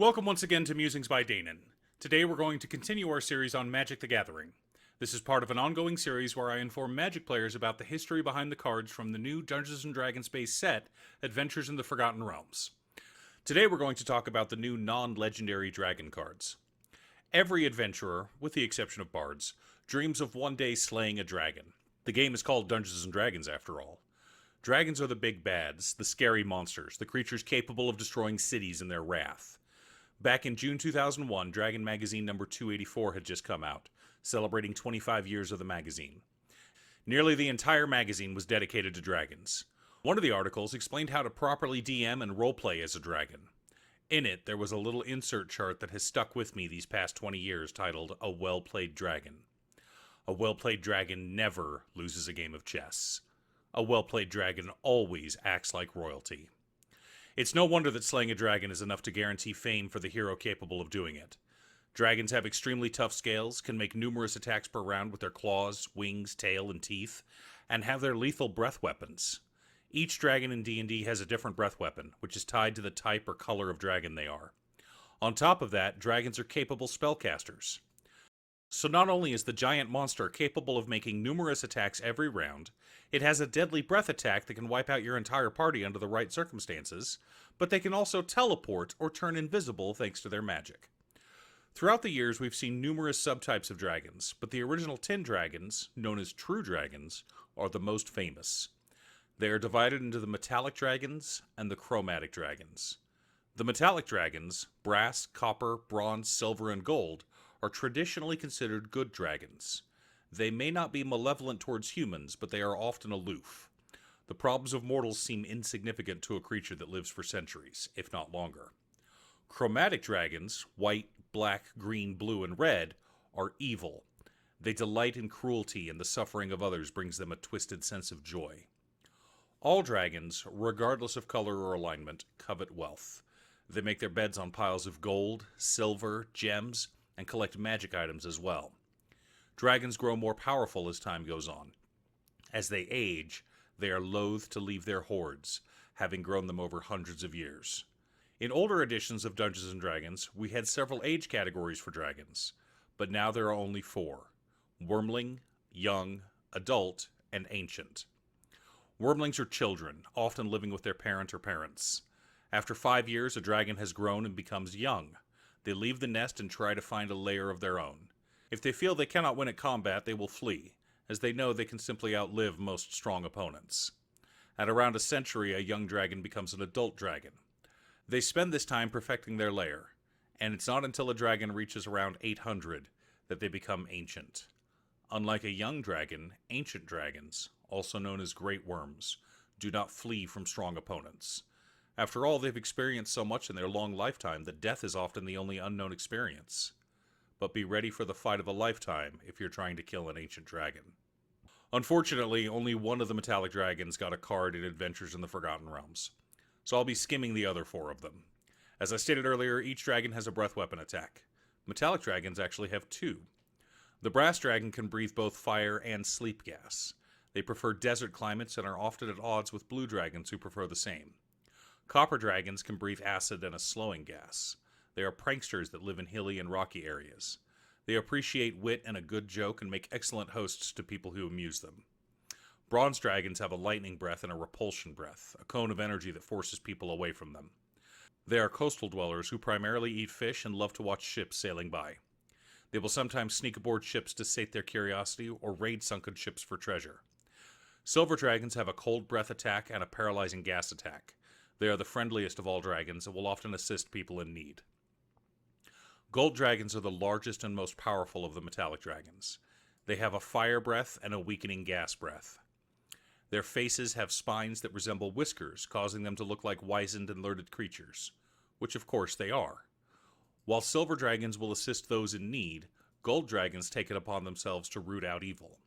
Welcome once again to Musings by Danon. Today we're going to continue our series on Magic the Gathering. This is part of an ongoing series where I inform Magic players about the history behind the cards from the new Dungeons & Dragons based set, Adventures in the Forgotten Realms. Today we're going to talk about the new non-legendary dragon cards. Every adventurer, with the exception of bards, dreams of one day slaying a dragon. The game is called Dungeons & Dragons after all. Dragons are the big bads, the scary monsters, the creatures capable of destroying cities in their wrath. Back in June 2001, Dragon Magazine number 284 had just come out, celebrating 25 years of the magazine. Nearly the entire magazine was dedicated to dragons. One of the articles explained how to properly DM and roleplay as a dragon. In it, there was a little insert chart that has stuck with me these past 20 years titled, "A Well-Played Dragon." A well-played dragon never loses a game of chess. A well-played dragon always acts like royalty. It's no wonder that slaying a dragon is enough to guarantee fame for the hero capable of doing it. Dragons have extremely tough scales, can make numerous attacks per round with their claws, wings, tail, and teeth, and have their lethal breath weapons. Each dragon in D&D has a different breath weapon, which is tied to the type or color of dragon they are. On top of that, dragons are capable spellcasters. So not only is the giant monster capable of making numerous attacks every round, it has a deadly breath attack that can wipe out your entire party under the right circumstances, but they can also teleport or turn invisible thanks to their magic. Throughout the years, we've seen numerous subtypes of dragons, but the original 10 dragons, known as true dragons, are the most famous. They are divided into the metallic dragons and the chromatic dragons. The metallic dragons, brass, copper, bronze, silver, and gold, are traditionally considered good dragons. They may not be malevolent towards humans, but they are often aloof. The problems of mortals seem insignificant to a creature that lives for centuries, if not longer. Chromatic dragons, white, black, green, blue, and red, are evil. They delight in cruelty, and the suffering of others brings them a twisted sense of joy. All dragons, regardless of color or alignment, covet wealth. They make their beds on piles of gold, silver, gems, and collect magic items as well. Dragons grow more powerful as time goes on. As they age, they are loath to leave their hoards, having grown them over hundreds of years. In older editions of Dungeons & Dragons, we had several age categories for dragons, but now there are only 4: Wormling, Young, Adult, and Ancient. Wormlings are children, often living with their parent or parents. After 5 years, a dragon has grown and becomes young. They leave the nest and try to find a lair of their own. If they feel they cannot win at combat, they will flee, as they know they can simply outlive most strong opponents. At around a century, a young dragon becomes an adult dragon. They spend this time perfecting their lair, and it's not until a dragon reaches around 800 that they become ancient. Unlike a young dragon, ancient dragons, also known as great worms, do not flee from strong opponents. After all, they've experienced so much in their long lifetime that death is often the only unknown experience. But be ready for the fight of a lifetime if you're trying to kill an ancient dragon. Unfortunately, only one of the metallic dragons got a card in Adventures in the Forgotten Realms, so I'll be skimming the other 4 of them. As I stated earlier, each dragon has a breath weapon attack. Metallic dragons actually have 2. The brass dragon can breathe both fire and sleep gas. They prefer desert climates and are often at odds with blue dragons who prefer the same. Copper dragons can breathe acid and a slowing gas. They are pranksters that live in hilly and rocky areas. They appreciate wit and a good joke and make excellent hosts to people who amuse them. Bronze dragons have a lightning breath and a repulsion breath, a cone of energy that forces people away from them. They are coastal dwellers who primarily eat fish and love to watch ships sailing by. They will sometimes sneak aboard ships to sate their curiosity or raid sunken ships for treasure. Silver dragons have a cold breath attack and a paralyzing gas attack. They are the friendliest of all dragons and will often assist people in need. Gold dragons are the largest and most powerful of the metallic dragons. They have a fire breath and a weakening gas breath. Their faces have spines that resemble whiskers, causing them to look like wizened and learned creatures, which of course they are. While silver dragons will assist those in need, gold dragons take it upon themselves to root out evil.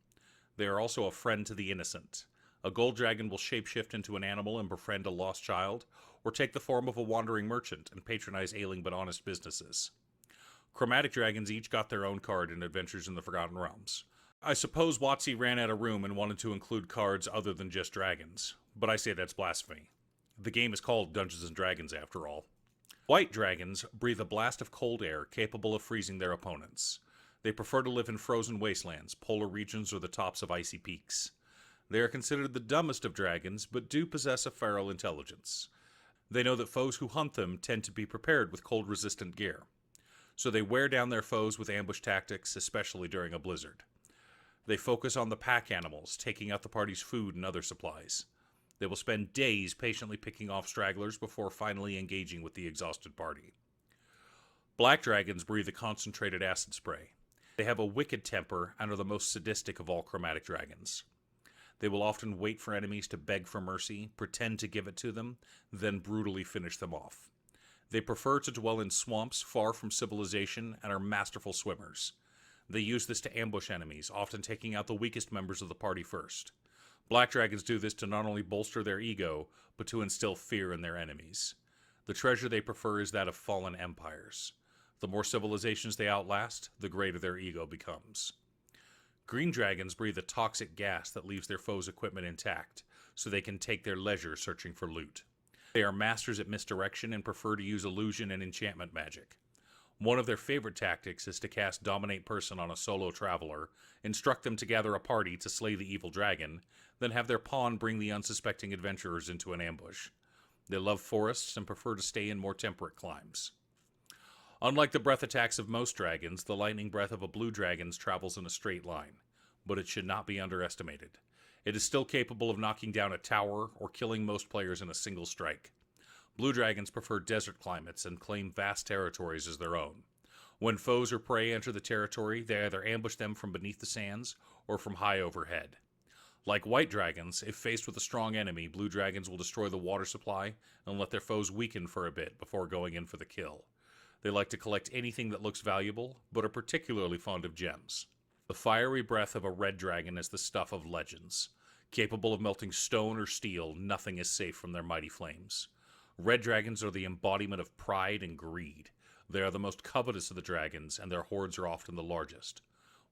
They are also a friend to the innocent. A gold dragon will shapeshift into an animal and befriend a lost child, or take the form of a wandering merchant and patronize ailing but honest businesses. Chromatic dragons each got their own card in Adventures in the Forgotten Realms. I suppose WotC ran out of room and wanted to include cards other than just dragons, but I say that's blasphemy. The game is called Dungeons & Dragons after all. White dragons breathe a blast of cold air capable of freezing their opponents. They prefer to live in frozen wastelands, polar regions, or the tops of icy peaks. They are considered the dumbest of dragons, but do possess a feral intelligence. They know that foes who hunt them tend to be prepared with cold-resistant gear, so they wear down their foes with ambush tactics, especially during a blizzard. They focus on the pack animals, taking out the party's food and other supplies. They will spend days patiently picking off stragglers before finally engaging with the exhausted party. Black dragons breathe a concentrated acid spray. They have a wicked temper and are the most sadistic of all chromatic dragons. They will often wait for enemies to beg for mercy, pretend to give it to them, then brutally finish them off. They prefer to dwell in swamps far from civilization and are masterful swimmers. They use this to ambush enemies, often taking out the weakest members of the party first. Black dragons do this to not only bolster their ego, but to instill fear in their enemies. The treasure they prefer is that of fallen empires. The more civilizations they outlast, the greater their ego becomes. Green dragons breathe a toxic gas that leaves their foes' equipment intact, so they can take their leisure searching for loot. They are masters at misdirection and prefer to use illusion and enchantment magic. One of their favorite tactics is to cast Dominate Person on a solo traveler, instruct them to gather a party to slay the evil dragon, then have their pawn bring the unsuspecting adventurers into an ambush. They love forests and prefer to stay in more temperate climes. Unlike the breath attacks of most dragons, the lightning breath of a blue dragon travels in a straight line, but it should not be underestimated. It is still capable of knocking down a tower or killing most players in a single strike. Blue dragons prefer desert climates and claim vast territories as their own. When foes or prey enter the territory, they either ambush them from beneath the sands or from high overhead. Like white dragons, if faced with a strong enemy, blue dragons will destroy the water supply and let their foes weaken for a bit before going in for the kill. They like to collect anything that looks valuable, but are particularly fond of gems. The fiery breath of a red dragon is the stuff of legends. Capable of melting stone or steel, nothing is safe from their mighty flames. Red dragons are the embodiment of pride and greed. They are the most covetous of the dragons, and their hordes are often the largest.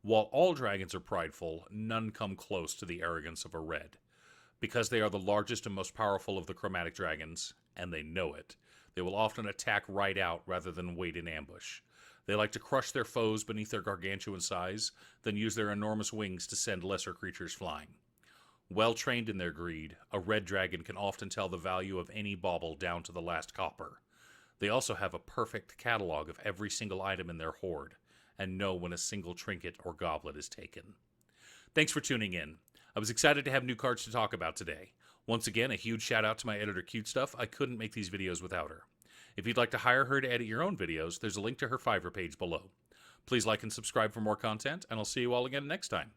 While all dragons are prideful, none come close to the arrogance of a red. Because they are the largest and most powerful of the chromatic dragons, and they know it, they will often attack right out rather than wait in ambush. They like to crush their foes beneath their gargantuan size, then use their enormous wings to send lesser creatures flying. Well trained in their greed, a red dragon can often tell the value of any bauble down to the last copper. They also have a perfect catalog of every single item in their hoard, and know when a single trinket or goblet is taken. Thanks for tuning in. I was excited to have new cards to talk about today. Once again, a huge shout out to my editor Cute Stuff. I couldn't make these videos without her. If you'd like to hire her to edit your own videos, there's a link to her Fiverr page below. Please like and subscribe for more content, and I'll see you all again next time.